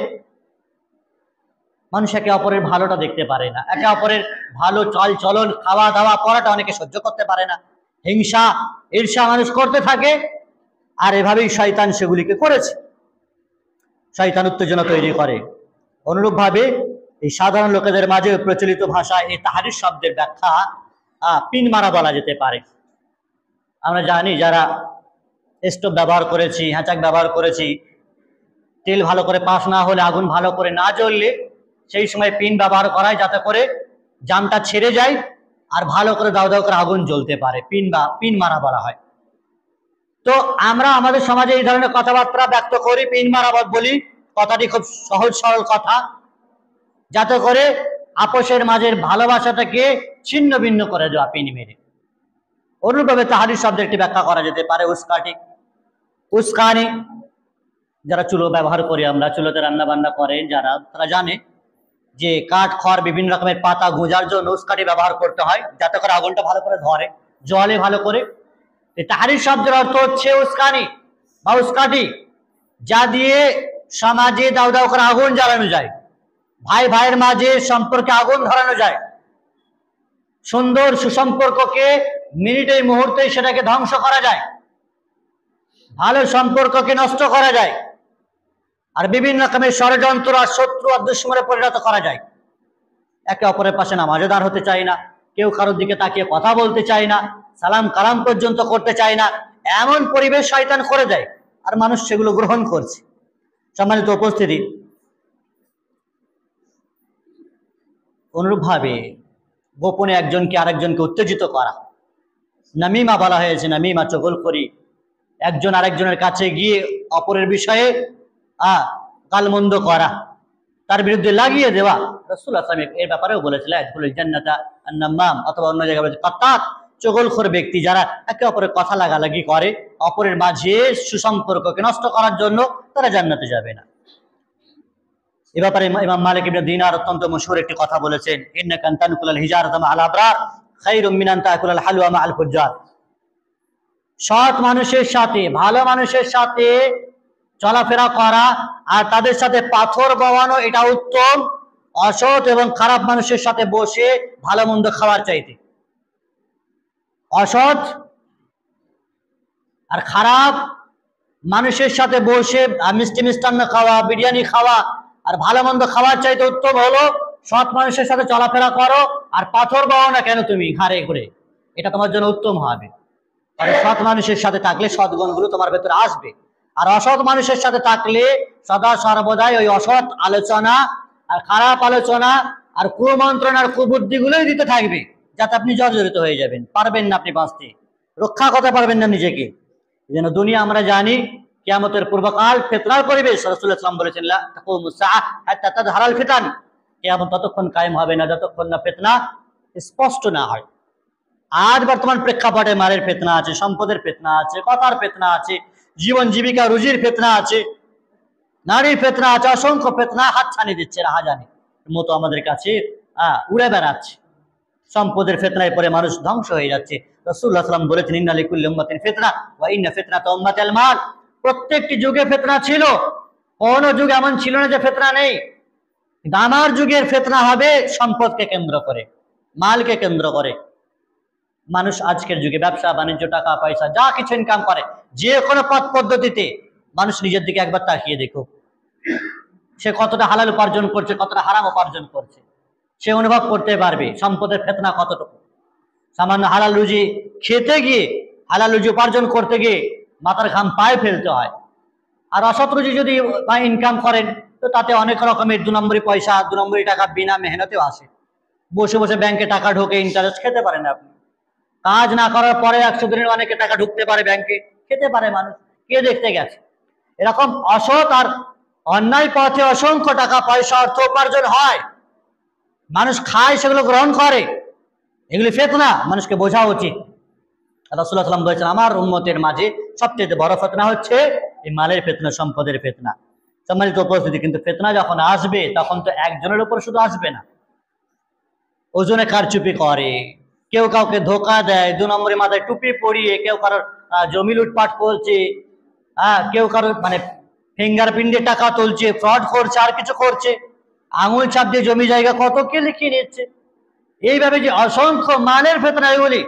মানুষ একে অপরের ভালোটা দেখতে পারে না, একে অপরের ভালো চাল চলন, খাওয়া দাওয়া করাটা অনেকে সহ্য করতে পারে না। হিংসা ঈর্ষা মানুষ করতে থাকে, আর এভাবেই শয়তান সেগুলিকে করেছে। শয়তান উত্তেজনা তৈরি করে। অনুরূপভাবে এই সাধারণ লোকেদের মাঝে প্রচলিত ভাষায় এই তাহরিস শব্দের ব্যাখ্যা পিন মারা বলা যেতে পারে। আমরা জানি যারা স্টোভ ব্যবহার করেছি, হ্যাঁচাক ব্যবহার করেছি, তেল ভালো করে পাস না হলে, আগুন ভালো করে না জ্বললে সেই সময় পিন ব্যবহার করা হয় যাতে করে জামটা ছেড়ে যায় আর ভালো করে দাও দাও করে আগুন জ্বলতে পারে। পিন মারা বলা হয়। তো আমরা আমাদের সমাজে এই ধরনের কথাবার্তা ব্যক্ত করি, পিন মারা বলি। কথাটি খুব সহজ সরল কথা, যাতে করে আপোষের মাঝের ভালোবাসাটাকে ছিন্ন ভিন্ন করে দেওয়া পিন মেরে। অনুরূপভাবে তাহরিস শব্দের একটি ব্যাখ্যা করা যেতে পারে উস্কানি। যারা চুলো ব্যবহার করি, আমরা চুলোতে রান্না বান্না করে যারা, তারা জানে যে কাঠ খড় বিভিন্ন রকমের পাতা গোঁজার জন্য উস্কানি ব্যবহার করতে হয়, যাতে করে আগুনটা ভালো করে ধরে, জলে ভালো করে। তাহরিস শব্দের অর্থ হচ্ছে উস্কানি বা উস্কাটি, যা দিয়ে সমাজে দাও দাও করে আগুন জ্বালানো যায়, ভাই ভাইয়ের মাঝে সম্পর্কে আগুন ধরানো যায়, সুন্দর সুসম্পর্ককে মিনিটে মুহূর্তে সেটাকে ধ্বংস করা যায়, ভালো সম্পর্ককে নষ্ট করা যায়, আর বিভিন্ন রকমের ষড়যন্ত্র আর শত্রু আর দুশ্মনে পরিণত করা যায়। একে অপরের পাশে নামাজে দাঁড় হতে চায় না, কেউ কারোর দিকে তাকিয়ে কথা বলতে চায় না, সালাম কালাম পর্যন্ত করতে চায় না, এমন পরিবেশ শয়তান করে দেয়, আর মানুষ সেগুলো গ্রহণ করছে। সম্মানিত উপস্থিতি, অনুরূপভাবে গোপনে একজনকে আরেকজনকে উত্তেজিত করা, নামিমা বলা হয়েছে। নামিমা চগলখড়ি, একজন আরেকজনের কাছে গিয়ে অপরের বিষয়ে গালমন্দ করা, তার বিরুদ্ধে লাগিয়ে দেওয়া। রাসূলুল্লাহ সাল্লাল্লাহু আলাইহি ওয়াসাল্লাম এর ব্যাপারেও বলেছিলেন আদখুলুল জান্নাতা আন-নাম্মাম, অথবা অন্য জায়গায় বলেছে কাত্তাত, চগলখড় ব্যক্তি যারা একে অপরের কথা লাগালাগি করে অপরের মাঝে সুসম্পর্ককে নষ্ট করার জন্য, তারা জান্নাতে যাবে না। এ ব্যাপারে ইমাম মালিক ইবনে দিনার অত্যন্ত মশহুর একটি কথা বলেছেন, ইন্নাকা আন তানকুলাল হিজারাতা মা'আল আবরার খায়রুম মিন আন তাকুলাল হালওয়া মা'আল ফুজ্জার। সৎ মানুষের সাথে, ভালো মানুষের সাথে চলাফেরা করা আর তাদের সাথে পাথর বওয়ানো, এটা উত্তম অসৎ এবং খারাপ মানুষের সাথে বসে ভালো মন্দ খাওয়ার চাইতে। অসৎ আর খারাপ মানুষের সাথে বসে মিষ্টি মিষ্টান্ন খাওয়া, বিরিয়ানি খাওয়া আর ভালো মন্দ খাওয়ার চাইতে উত্তম হলো সৎ মানুষের সাথে চলাফেরা করো আর পাথর বাও না কেন তুমি ঘাড়ে করে, এটা তোমার জন্য উত্তম হবে। আর সৎ মানুষের সাথে থাকলে সদ্গুণগুলো তোমার ভেতরে আসবে, আর অসৎ মানুষের সাথে থাকলে সদা সর্বদাই ওই অসৎ আলোচনা আর খারাপ আলোচনা আর কুমন্ত্রণার কুবুদ্ধিগুলোই দিতে থাকবে, যাতে আপনি জর্জরিত হয়ে যাবেন, পারবেন না আপনি বাঁচতে, রক্ষা করতে পারবেন না নিজেকে। যেন দুনিয়া আমরা জানি কিয়ামতের পূর্বকাল ফিতনার পরিবেশ। রাসূলুল্লাহ সাল্লাল্লাহু আলাইহি ওয়াসাল্লাম বলেছেন লা তাকুমুস সাআহ হাত্তা তাযহারাল ফিতান, কিয়ামত ততক্ষণ কায়েম হবে না যতক্ষণ না ফিতনা স্পষ্ট না হয়। আজ বর্তমান প্রেক্ষাপটে মারের ফিতনা আছে, সম্পদের ফিতনা আছে, কথার ফিতনা আছে, জীবন জীবিকা রুজির ফিতনা আছে, নারীর ফিতনা আছে, অসংখ্য ফিতনা হাতছানি দিচ্ছে, রাহাজানি মতো আমাদের কাছে উড়ে বেড়াচ্ছে। সম্পদের ফিতনায় পরে মানুষ ধ্বংস হয়ে যাচ্ছে। রাসূলুল্লাহ সাল্লাল্লাহু আলাইহি ওয়াসাল্লাম বলেছেন ইন্না লিকুল্লি উম্মাতিন ফিতনা ওয়া ইন্না ফিতনাতা উম্মাতিল মাল। প্রত্যেকটি যুগে ফিতনা ছিল, কোন যুগ এমন ছিল না যে ফিতনা নেই। আমার যুগের ফিতনা হবে সম্পদকে কেন্দ্র করে, মালকে কেন্দ্র করে। মানুষ আজকের যুগে ব্যবসা বাণিজ্য, টাকা পয়সা যা কিছু ইনকাম করে, যে কোনো পথ পদ্ধতিতে মানুষ নিজের দিকে একবার তাকিয়ে দেখুক, সে কতটা হালাল উপার্জন করছে, কতটা হারাম উপার্জন করছে, সে অনুভব করতে পারবে সম্পদের ফিতনা কতটুকু। সামান্য হালাল রুজি খেতে গিয়ে, হালাল রুজি উপার্জন করতে গিয়ে মাথার ঘাম পায়ে ফেলতে হয়। আর অসৎ রুজি যদি ইনকাম করেন, তো তাতে অনেক রকমের 2 নম্বরি পয়সা, 2 নম্বরি টাকা বিনা মেহনতেও আসে। বসে বসে ব্যাংকে টাকা ঢোকে, ইন্টারেস্ট খেতে পারেন আপনি। কাজ না করার পরে 100 দিনের অনেকে টাকা ঢুকতে পারে ব্যাংকে, খেতে পারে মানুষ। কে দেখতে গেছে? এরকম অসৎ আর অন্যায় পথে অসংখ্য টাকা পয়সা অর্থ উপার্জন হয়, মানুষ খায়, সেগুলো গ্রহণ করে। এগুলি ফিতনা, মানুষকে বোঝা উচিত। রাসূলুল্লাহ সাল্লাল্লাহু আলাইহি ওয়াসাল্লাম বলেছেন, আমার উম্মতের মাঝে সবচেয়ে বড় ফিতনা হচ্ছে এই মালের ফিতনা, সম্পদের ফিতনা। সম্মানিত উপস্থিতি, কিন্তু ফিতনা যখন আসবে তখন তো একজনের উপর শুধু আসবে না। ওজনে কারচুপি করে, কেউ কাউকে ধোকা দেয়, 2 নম্বরে মাথায় টুপি পরিয়ে কেউ কারোর জমি লুটপাট করছে, কেউ কারোর মানে ফিঙ্গারপ্রিন্টে টাকা তুলছে, ফ্রড করছে, আর কিছু করছে, আঙুল ছাপ দিয়ে জমি জায়গা কত কে লিখিয়ে নিচ্ছে। এইভাবে যে অসংখ্য মালের ফিতনা, এগুলি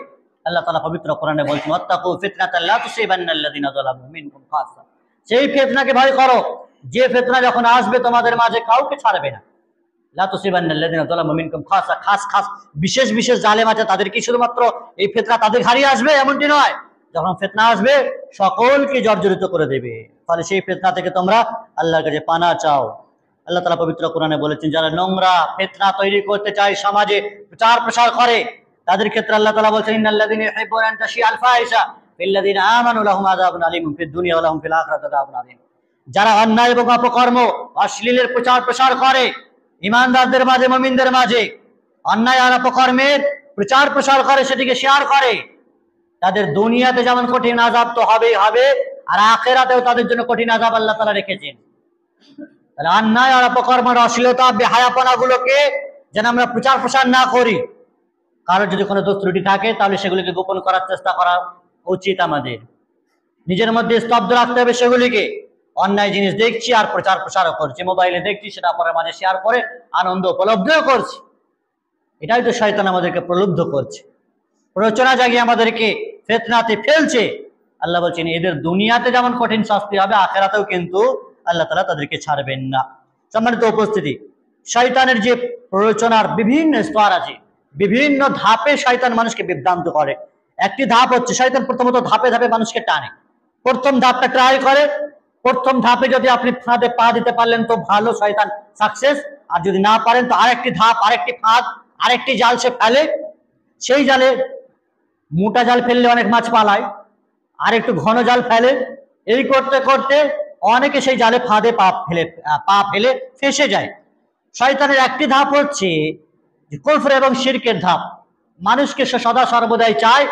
আল্লাহ তাআলা পবিত্র কোরআনে বলছেন, ওয়াত্তাকু ফিতনাতাল লা তুসিবান্নাল্লাযিনা যালামু মিনকুম খাসসা। সেই ফিতনাকে ভয় করো, যে ফিতনা যখন আসবে তোমাদের মাঝে কাউকে ছাড়বে না। লা তুসিবান্নাল্লাযিনা যালামু মিনকুম খাসসা, খাস খাস বিশেষ বিশেষ জালেম আছে, তাদের কি শুধুমাত্র এই ফিতনা তাদের হারিয়ে আসবে এমনটি নয়। যখন ফিতনা আসবে সকলকে জর্জরিত করে দেবে। ফলে সেই ফিতনা থেকে তোমরা আল্লাহর কাছে পানা চাও। আল্লাহ তাআলা পবিত্র কোরআনে বলেছেন, যারা নোংরা ফিতনা তৈরি করতে চায়, সমাজে প্রচার প্রসার করে, তাদের ক্ষেত্রে আল্লাহ তাআলা বলেছেন, ইন্নাল্লাযিনা ইউহিব্বুনা আন তাশিআল ফাহিশা ফিল্লাযিনা আমানু লাহুম আযাবুন আলীমুন ফিদ দুনিয়া ওয়া লাহুম ফিল আখিরাতি আযাবুন আযীম। যারা অন্যায় এবং অপকর্ম, অশ্লীলের প্রচার প্রসার করে, ঈমানদারদের মাঝে, মুমিনদের মাঝে অন্যায় আর অপকর্মের প্রচার প্রসার করে, সেটিকে শেয়ার করে, তাদের দুনিয়াতে যেমন কঠিন আযাব তো হবেই হবে, আর আখিরাতেও তাদের জন্য কঠিন আযাব আল্লাহ তাআলা রেখেছেন। তাহলে অন্যায় আর অপকর্মের, অশ্লীলতা, বেহায়াপনা গুলোকে যেন আমরা প্রচার প্রসার না করি। কারোর যদি কোনো দোষ ত্রুটি থাকে তাহলে সেগুলিকে গোপন করার চেষ্টা করা উচিত আমাদের। নিজের মধ্যে স্তব্ধ রাখতে হবে সেগুলিকে। অন্যায় জিনিস দেখছি আর প্রচার প্রসারও করছি, মোবাইলে দেখছি, সেটা পরে মাঝে শেয়ার করে আনন্দ উপলব্ধিও করছি। এটাই তো শয়তান আমাদেরকে প্রলুব্ধ করছে, প্ররোচনা জাগিয়ে আমাদেরকে ফিতনাতে ফেলছে। আল্লাহ বলছেন, এদের দুনিয়াতে যেমন কঠিন শাস্তি হবে, আখিরাতেও কিন্তু আল্লাহ তাআলা তাদেরকে ছাড়বেন না। সম্মানিত উপস্থিতি, শয়তানের যে প্ররোচনার বিভিন্ন স্তর আছে, বিভিন্ন ধাপে শয়তান মানুষকে বিভ্রান্ত করে। একটি ধাপ হচ্ছে, শয়তান প্রথমত ধাপে ধাপে মানুষকে টানে। প্রথম ধাপটা ট্রাই করে, প্রথম ধাপে যদি আপনি ফাঁদে পা দিতে পারলেন তো ভালো, শয়তান সাকসেস। আর যদি না পারেন তো আরেকটি ধাপ, আরেকটি ফাঁদ, আরেকটি জাল সে ফেলে। সেই জালে মোটা জাল ফেললে অনেক মাছ পালায়, আর একটু ঘন জাল ফেলে। এই করতে করতে অনেকে সেই জালে ফাঁদে পা ফেলে ফেসে যায়। শয়তানের একটি ধাপ হচ্ছে কুফর এবং শিরকের ধাপ। মানুষকে সে সদা সর্বদাই চায়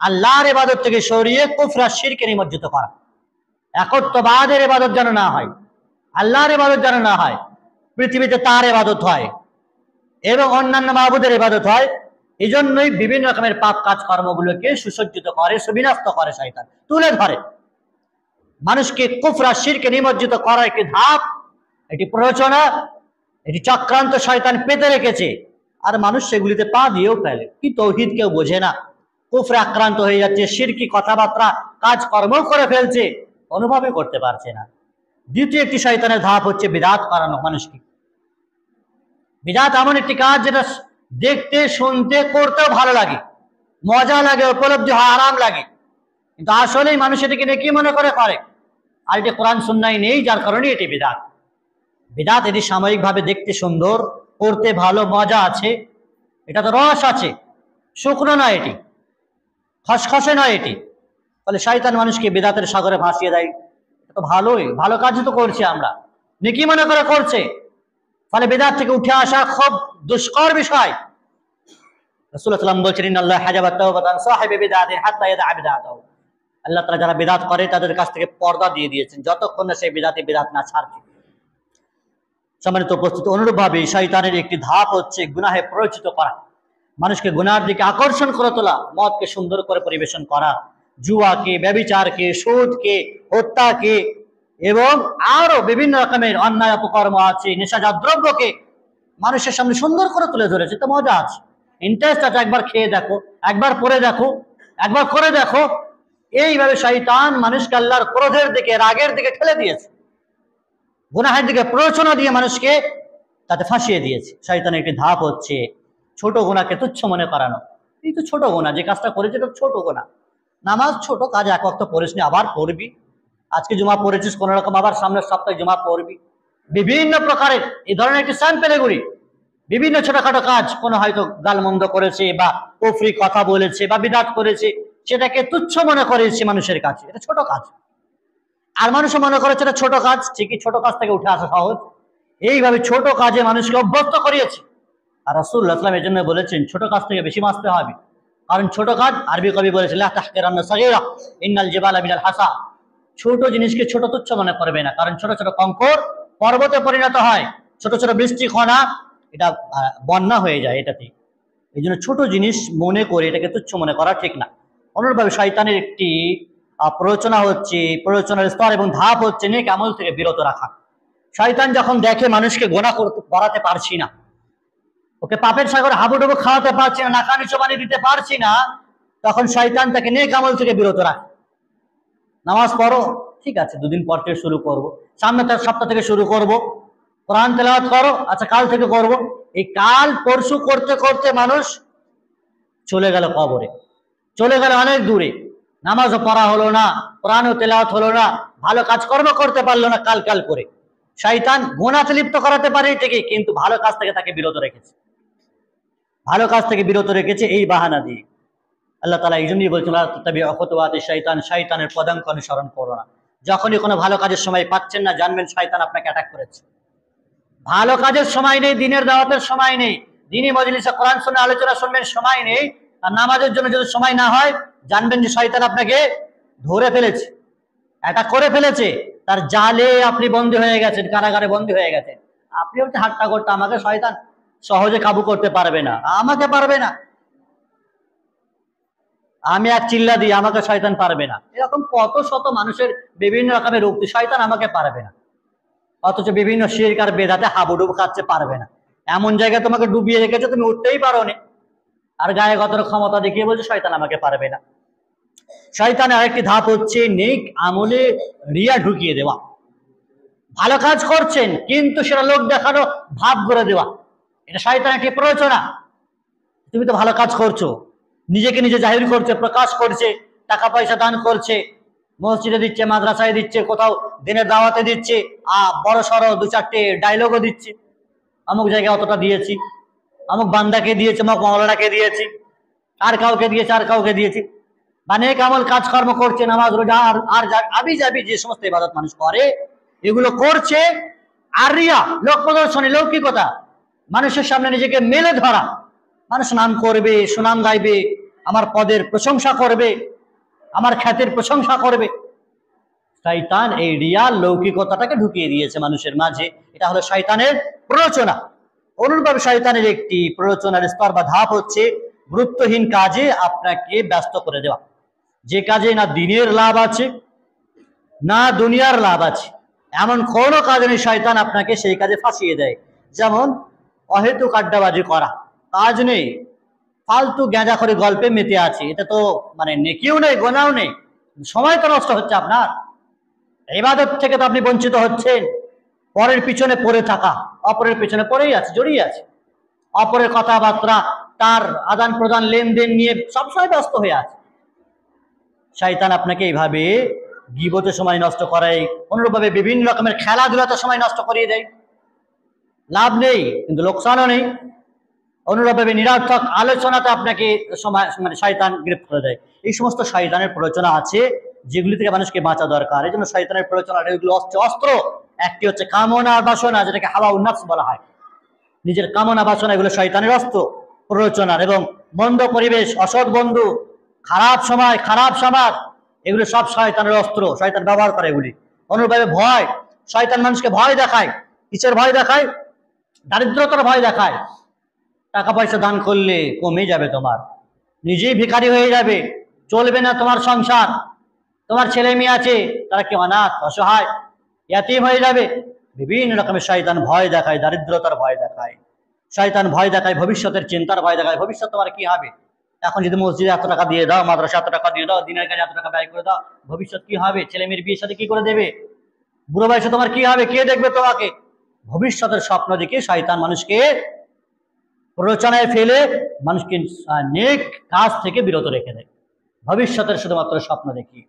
আল্লাহর ইবাদত থেকে সরিয়ে কুফর আর শিরকে নিমজ্জিত করা। একত্ববাদের ইবাদত যেন না হয়, আল্লাহর ইবাদত যেন না হয়, পৃথিবীতে তার ইবাদত হয় এবং অন্যান্য মাবুদের ইবাদত হয়। এই জন্যই বিভিন্ন রকমের পাপ কাজ কর্মগুলোকে সুসজ্জিত করে, সুবিন্যস্ত করে, শয়তান তুলে ধরে। মানুষকে কুফর আর শিরকে নিমজ্জিত করার একটি ধাপ, একটি প্ররোচনা, এটি চক্রান্ত শয়তান পেতে রেখেছে। আর মানুষ সেগুলিতে পা দিয়েও ফেলে। কি তৌহিদ কেউ বোঝে না, কুফরে আক্রান্ত হয়ে যাচ্ছে, শিরকি কথাবার্তা কাজ কর্ম করে ফেলছে, অনুভবই করতে পারছে না। দ্বিতীয় একটি শয়তানের ধাপ হচ্ছে বিদআত করানো মানুষকে। বিদআত এমন একটি কাজ যেটা দেখতে, শুনতে, করতেও ভালো লাগে, মজা লাগে, উপলব্ধি হয়, আরাম লাগে, কিন্তু আসলেই মানুষ এটিকে নেকি মনে করে করে। আর এটি কোরআন সুন্নাহয় নেই, যার কারণে এটি বিদআত। বিদআত এটি সাময়িকভাবে দেখতে সুন্দর, করতে ভালো, মজা আছে, এটা তো রস আছে, শুকনো নয়, এটি খসখসে নয় এটি। ফলে শয়তান মানুষকে বিদআতের সাগরে ভাসিয়ে দেয়। এটা তো ভালোই, ভালো কাজই তো করছি আমরা, নেকি মনে করে করছে। ফলে বিদআত থেকে উঠে আসা খুব দুষ্কর বিষয়। রাসূলুল্লাহ সাল্লাল্লাহু আলাইহি ওয়াসাল্লাম বলছেন, ইন্নাল্লাহ হাজাবা তাওবাতান সাহিবি বিদআতিন হাত্তা ইয়াদা বিদআতাহু। আল্লাহ তাআলা যারা বিদআত করে তাদের কাছ থেকে পর্দা দিয়ে দিয়েছেন, যতক্ষণ না সেই বিদআত না ছাড়ছে। সম্মানিত উপস্থিতি, অনুরূপভাবে শয়তানের একটি ধাপ হচ্ছে গুনাহে প্ররোচিত করা, মানুষকে গুনার দিকে আকর্ষণ করে তোলা, মদকে সুন্দর করে পরিবেশন করা, জুয়াকে, ব্যভিচারকে, সুদকে, হত্যাকে এবং আরো বিভিন্ন রকমের অন্যায় অপকর্ম আছে, নেশাজাত দ্রব্যকে মানুষের সামনে সুন্দর করে তুলে ধরেছে। তো মজা আছে, ইন্টারেস্ট আছে, একবার খেয়ে দেখো, একবার পরে দেখো, একবার করে দেখো। এইভাবে শয়তান মানুষকে আল্লাহর ক্রোধের দিকে, রাগের দিকে ঠেলে দিয়েছে, গুনাহের দিকে প্ররোচনা দিয়ে মানুষকে তাতে ফাঁসিয়ে দিয়েছে। শয়তানের একটি ধাপ হচ্ছে ছোট গুনাহকে তুচ্ছ মনে করানো। এই তো ছোট গুনাহ, যে কাজটা করেছে এটা ছোট গুনাহ, নামাজ ছোট কাজ, এক ওয়াক্ত পড়িসনি, আবার পড়বি, আজকে জুমা পড়েছিস কোনো রকম, আবার সামনের সপ্তাহে জুমা পড়বি, বিভিন্ন প্রকারের এই ধরনের একটি স্যাম্পল এগুলি। বিভিন্ন ছোটখাটো কাজ, কোনো হয়তো গালমন্দ করেছে বা কুফরি কথা বলেছে বা বিদাত করেছে, সেটাকে তুচ্ছ মনে করেছে মানুষের কাছে, এটা ছোট কাজ। আর মানুষও মনে করেছে এটা ছোট কাজ, ঠিকই ছোট কাজ থেকে উঠে আসা সহজ। এইভাবে ছোট কাজে মানুষকে অভ্যস্ত করিয়েছে। আর রাসূলুল্লাহ সাল্লাল্লাহু আলাইহি ওয়াসাল্লাম এজন্য বলেছেন ছোট কাজ থেকে বেশি বাঁচতে হবে। কারণ ছোট কাজ, আরবি কবি বলেছেন লা তাহকিরান্না সাগীরা ইন্নাল জিবালা মিনাল হাসা, ছোট জিনিসকে ছোট তুচ্ছ মনে করবে না, কারণ ছোট ছোট কঙ্কর পর্বতে পরিণত হয়, ছোট ছোট বৃষ্টি কণা এটা বন্যা হয়ে যায় এটাতে। এই জন্য ছোট জিনিস মনে করে এটাকে তুচ্ছ মনে করা ঠিক না। অনুরূপভাবে শয়তানের একটি প্ররোচনা হচ্ছে, প্ররোচনার স্তর এবং ধাপ হচ্ছে নেক আমল থেকে বিরত রাখা। শয়তান যখন দেখে মানুষকে গোনা করাতে পারছি না, ওকে পাপের সাগর হাবুডুবু খাওয়াতে পারছি না, নাকানি চোবানি দিতে পারছি না, তখন শয়তান তাকে নেক আমল থেকে বিরত রাখে। নামাজ পড়ো, ঠিক আছে, দুদিন পর থেকে শুরু করবো, সামনের সপ্তাহ থেকে শুরু করব। কোরআন তেলাওয়াত করো, আচ্ছা কাল থেকে করব। এই কাল পরশু করতে করতে মানুষ চলে গেল কবরে, চলে গেল অনেক দূরে। নামাজও পড়া হলো না, কোরআনও তেলাওয়াত হলো না, ভালো কাজকর্ম করতে পারলো না, কাল কাল করে। শয়তান গুনাহতে লিপ্ত করাতে পারে ঠিকই, কিন্তু ভালো কাজ থেকে তাকে বিরত রেখেছে, ভালো কাজ থেকে বিরত রেখেছে এই বাহানা দিয়ে। আল্লাহ তাআলা এই জন্যই বলছেন লা তাত্তাবিউ খুতুওয়াতিশ শাইতান, শয়তানের পদাঙ্ক অনুসরণ করো না। যখনই কোনো ভালো কাজের সময় পাচ্ছেন না, জানবেন শয়তান আপনাকে অ্যাটাক করেছে। ভালো কাজের সময় নেই, দিনের দাওয়াতের সময় নেই, দিনী মজলিসে কোরআন শুনে আলোচনা শুনবেন সময় নেই, আর নামাজের জন্য যদি সময় না হয়, জানবেন যে শয়তান আপনাকে ধরে ফেলেছে, অ্যাটাক করে ফেলেছে। তার জালে আপনি বন্দী হয়ে গেছেন, কারাগারে বন্দী হয়ে গেছেন। আপনি হচ্ছে হাট্টা করতে, আমাকে শয়তান সহজে কাবু করতে পারবে না, আমাকে পারবে না, আমি এক চিল্লা দিই আমাকে শয়তান পারবে না। এরকম কত শত মানুষের বিভিন্ন রকমের উক্তি, শয়তান আমাকে পারবে না, অথচ বিভিন্ন শিরক আর বেদাতে হাবুডুবু খাচ্ছে, পারবে না। এমন জায়গায় তোমাকে ডুবিয়ে রেখেছে, তুমি উঠতেই পারো না, আর গায়ে গতর ক্ষমতা দেখিয়ে বলছে শয়তান আমাকে পারবে না। শয়তানের আরেকটি ধাপ হচ্ছে নেক আমলে রিয়া ঢুকিয়ে দেওয়া। ভালো কাজ করছেন কিন্তু সেটা লোক দেখানো ভাব করে দেওয়া, এটা শয়তানের একটি প্ররোচনা। তুমি তো ভালো কাজ করছো, নিজেকে নিজে জাহির করছে, প্রকাশ করছে, টাকা পয়সা দান করছে, মসজিদে দিচ্ছে, মাদ্রাসায় দিচ্ছে, কোথাও দিনের দাওয়াতে দিচ্ছে, বড় সড়ো দু চারটে ডায়লগও দিচ্ছে, অমুক জায়গায় অতটা দিয়েছি, অমুক বান্দাকে দিয়েছি, অমুক মাওলানাকে দিয়েছি, আর কাউকে দিয়েছি, আর কাউকে দিয়েছি। মানে কামল কাজকর্ম করছে, নামাজ রোজা আর আবি যাবি যে সমস্ত ইবাদত মানুষ করে, এগুলো করছে। আর রিয়া, লোক প্রদর্শনী, লৌকিকতা, মানুষের সামনে নিজেকে মেলে ধরা, মানুষ নাম করবে, সুনাম গাইবে, আমার পদের প্রশংসা করবে, আমার খ্যাতির প্রশংসা করবে। শয়তান এই রিয়া লৌকিকতাটাকে ঢুকিয়ে দিয়েছে মানুষের মাঝে, এটা হলো শয়তানের প্ররোচনা। অনুরূপভাবে শয়তানের একটি প্ররোচনার স্তর বা ধাপ হচ্ছে গুরুত্বহীন কাজে আপনাকে ব্যস্ত করে দেওয়া। যে কাজে না দিনের লাভ আছে না দুনিয়ার লাভ আছে, এমন কোনো কাজ নেই, শয়তান আপনাকে সেই কাজে ফাঁসিয়ে দেয়। যেমন অহেতুক আড্ডাবাজি করা, কাজ নেই, ফালতু গ্যাঁজা করে গল্পে মেতে আছে, এটা তো মানে নেকিও নেই, গোনাও নেই, সময় তো নষ্ট হচ্ছে আপনার, ইবাদত থেকে তো আপনি বঞ্চিত হচ্ছেন। পরের পিছনে পড়ে থাকা, অপরের পিছনে পড়েই আছে, জড়িয়ে আছে, অপরের কথাবার্তা, তার আদান প্রদান, লেনদেন নিয়ে সবসময় ব্যস্ত হয়ে আছে। শয়তান আপনাকে এইভাবে গীবতের সময় নষ্ট করায়, অনুরূপভাবে বিভিন্ন রকমের খেলাধুলাতে সময় নষ্ট করিয়ে দেয়, লাভ নেই কিন্তু লোকসানও নেই। অনুরূপভাবে নিরর্থক আলোচনাতে আপনাকে সময় মানে শয়তান গ্রেপ্ত করে দেয়। এই সমস্ত শয়তানের প্ররোচনা আছে যেগুলি থেকে মানুষকে বাঁচা দরকার। এই জন্য শয়তানের প্ররোচনা এগুলো অস্ত্র। একটি হচ্ছে কামনা বাসনা, যেটাকে হাওয়া উন্নাস বলা হয়, নিজের কামনা বাসনা, এগুলো শয়তানের অস্ত্র প্ররোচনার। এবং মন্দ পরিবেশ, অসৎ বন্ধু, খারাপ সময়, খারাপ সমাজ, এগুলো সব শয়তানের অস্ত্র, শয়তান ব্যবহার করে এগুলি। অনুরূপভাবে ভয়, শয়তান মানুষকে ভয় দেখায়। কিসের ভয় দেখায়? দারিদ্রতার ভয় দেখায়। টাকা পয়সা দান করলে কমে যাবে, তোমার নিজেই ভিখারি হয়ে যাবে, চলবে না তোমার সংসার, তোমার ছেলে মেয়ে আছে তারা কি অনাথ অসহায় ইয়াতীম হয়ে যাবে। বিভিন্ন রকমের শয়তান ভয় দেখায়, দারিদ্রতার ভয় দেখায়, শয়তান ভয় দেখায় ভবিষ্যতের চিন্তার ভয় দেখায়, ভবিষ্যৎ তোমার কি হবে, এখন যদি মসজিদে এত টাকা দিয়ে দাও, মাদ্রাসা এত টাকা দিয়ে দাও, দিনের কাজে এত টাকা ব্যয় করে দাও, ভবিষ্যৎ কি হবে, ছেলে মেয়ের বিয়ের সাথে কি করে দেবে, বুড়ো বয়সে তোমার কি হবে, কে দেখবে তোমাকে। ভবিষ্যতের স্বপ্ন দেখে শয়তান মানুষকে প্ররোচনায় ফেলে মানুষকে নেক কাজ থেকে বিরত রেখে দেয়, ভবিষ্যতের শুধুমাত্র স্বপ্ন দেখি।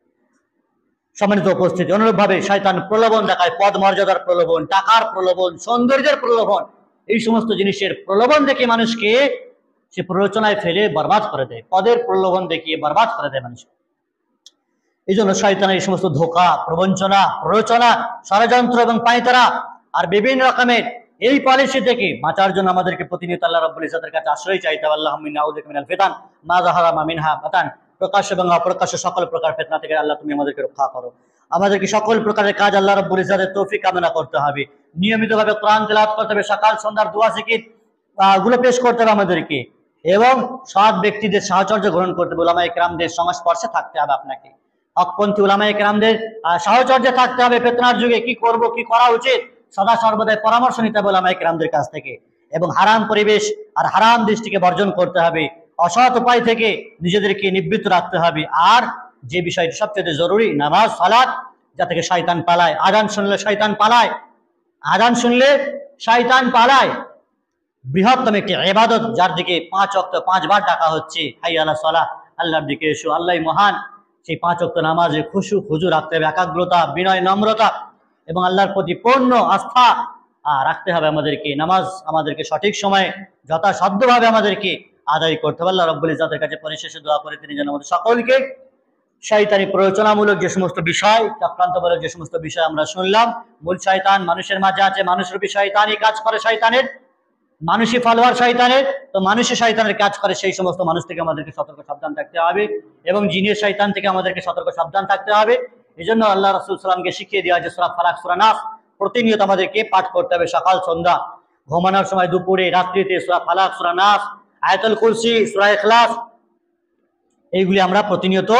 সম্মানিত উপস্থিতি, অনুরূপভাবে শয়তান প্রলোভন দেখায়, পদ মর্যাদার প্রলোভন, টাকার প্রলোভন, সৌন্দর্যের প্রলোভন, এই সমস্ত জিনিসের প্রলোভন দেখে মানুষকে সে প্ররোচনায় ফেলে বরবাদ করে দেয়, পদের প্রলোভন দেখিয়ে বরবাদ করে দেয় মানুষকে। এই জন্য শয়তানের এই সমস্ত ধোঁকা, প্রবঞ্চনা, প্ররোচনা, ষড়যন্ত্র এবং পায়তারা আর বিভিন্ন রকমের এই পলিসি থেকে বাঁচার জন্য আমাদেরকে প্রতিনিয়ত আল্লাহ রাব্বুল ইজ্জতের কাছে আশ্রয় চাইতে হবে। আল্লাহুম্মা ইন্নী আউযু বিকা মিনাল ফিতান মা যাহারা মা মিনহা বাতান, প্রকাশ্য এবং অপ্রকাশ্য সকল প্রকার ফিতনা থেকে আল্লাহ তুমি আমাদেরকে রক্ষা করো। আমাদেরকে সকল প্রকারের কাজ আল্লাহ রাব্বুল ইজ্জতের তৌফিক কামনা করতে হবে, নিয়মিতভাবে কোরআন তেলাওয়াত করতে হবে, সকাল সন্ধ্যার দোয়া জিকির গুলো পেশ করতে হবে আমাদেরকে, এবং সৎ ব্যক্তিদের সাহচর্য গ্রহণ করতে হবে, উলামায়ে কেরামদের সংস্পর্শে থাকতে হবে, আপনাকে হকপন্থী উলামায়ে কেরামদের সাহচর্যে থাকতে হবে। ফিতনার যুগে কি করব, কি করা উচিত, সদা সর্বদাই পরামর্শ নিতে হবে উলামায়ে কেরামদের কাছ থেকে, এবং হারাম পরিবেশ আর হারাম দৃষ্টিকে বর্জন করতে হবে, অসৎ উপায় থেকে নিজেদেরকে নিবৃত্ত রাখতে হবে। আর যে বিষয়টি সবচেয়ে জরুরি, নামাজ সালাত, যা থেকে শয়তান পালায়। আযান শুনলে শয়তান পালায়, আযান শুনলে শয়তান পালায়। বৃহত্তম একটি ইবাদত, যার দিকে 5 ওয়াক্ত 5 বার ডাকা হচ্ছে, হাইয়া আলা সালাহ, আল্লাহর দিকে এসো, আল্লাহই মহান। সেই 5 ওয়াক্ত নামাজে খুশু খুজু রাখতে হবে, একাগ্রতা, বিনয়, নম্রতা এবং আল্লাহর প্রতি পূর্ণ আস্থা রাখতে হবে আমাদেরকে। নামাজ আমাদেরকে সঠিক সময়ে যথাসাধ্যভাবে আমাদেরকে আদায় করতে হবে। আল্লাহ রাব্বুল ইজ্জতের কাছে পরিশেষে দোয়া করে তিনি যেন আমাদের সকলকে শয়তানি প্ররোচনামূলক যে সমস্ত বিষয়, চক্রান্তমূলক যে সমস্ত বিষয় আমরা শুনলাম, মূল শয়তান মানুষের মাঝে আছে, মানুষরূপী শয়তানই কাজ করে শয়তানের, মানুষই ফলোয়ার শয়তানের, তো মানুষই শয়তানের কাজ করে, সেই সমস্ত মানুষ থেকে আমাদেরকে সতর্ক সাবধান থাকতে হবে, এবং জিনের শয়তান থেকে আমাদেরকে সতর্ক সাবধান থাকতে হবে। এই জন্য আল্লাহ রাসূল সাল্লাল্লাহু আলাইহি ওয়াসাল্লামকে শিখিয়ে দেওয়া যে সূরা ফালাক, সূরা নাস প্রতিনিয়ত আমাদেরকে পাঠ করতে হবে, সকাল সন্ধ্যা, ঘুমানোর সময়, দুপুরে, রাত্রিতে সূরা ফালাক, সূরা নাস, আয়াতুল কুরসি, সূরা ইখলাস, এইগুলি আমরা প্রতিনিয়ত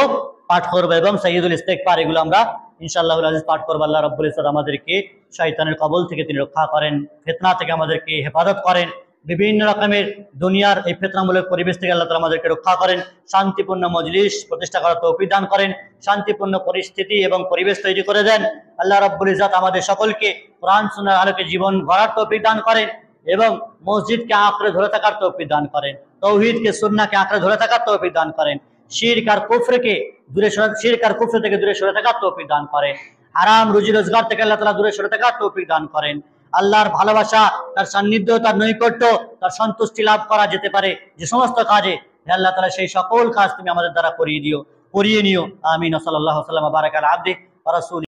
পাঠ করবো, এবং সাইয়্যিদুল ইস্তিগফার, এগুলো আমরা ইনশাআল্লাহুল আজিজ পাঠ করবো। আল্লাহ রাব্বুল ইজ্জত আমাদেরকে শয়তানের কবল থেকে তিনি রক্ষা করেন, ফিতনা থেকে আমাদেরকে হেফাজত করেন, বিভিন্ন রকমের দুনিয়ার এই ফিতনামূলক পরিবেশ থেকে আল্লাহ তাআলা আমাদেরকে রক্ষা করেন, শান্তিপূর্ণ মজলিস প্রতিষ্ঠা করার তৌফিক দান করেন, শান্তিপূর্ণ পরিস্থিতি এবং পরিবেশ তৈরি করে দেন। আল্লাহ রাব্বুল ইজ্জত আমাদের সকলকে কোরআন সুন্নাহর আলোকে জীবন গড়ার তৌফিক দান করেন, এবং মসজিদকে আঁকড়ে ধরে থাকার তৌফিক দান করেন, তাওহীদকে, সুন্নাহকে আঁকড়ে ধরে থাকার তৌফিক দান করেন, শিরক আর কুফরকে শিরক আর কুফর থেকে দূরে সরে থাকার তৌফিক দান করেন, হারাম রুজি রোজগার থেকে আল্লাহ তাআলা দূরে সরে থাকার তৌফিক দান করেন। আল্লাহর ভালোবাসা, তার সান্নিধ্য, তার নৈকট্য, তার সন্তুষ্টি লাভ করা যেতে পারে যে সমস্ত কাজে, হে আল্লাহ তাআলা সেই সকল কাজ তুমি আমাদের দ্বারা করিয়ে নিও। আমিন। সাল্লাল্লাহু আলাইহি ওয়া সাল্লাম বারাকা আলা আবদি ওয়া রাসূলি।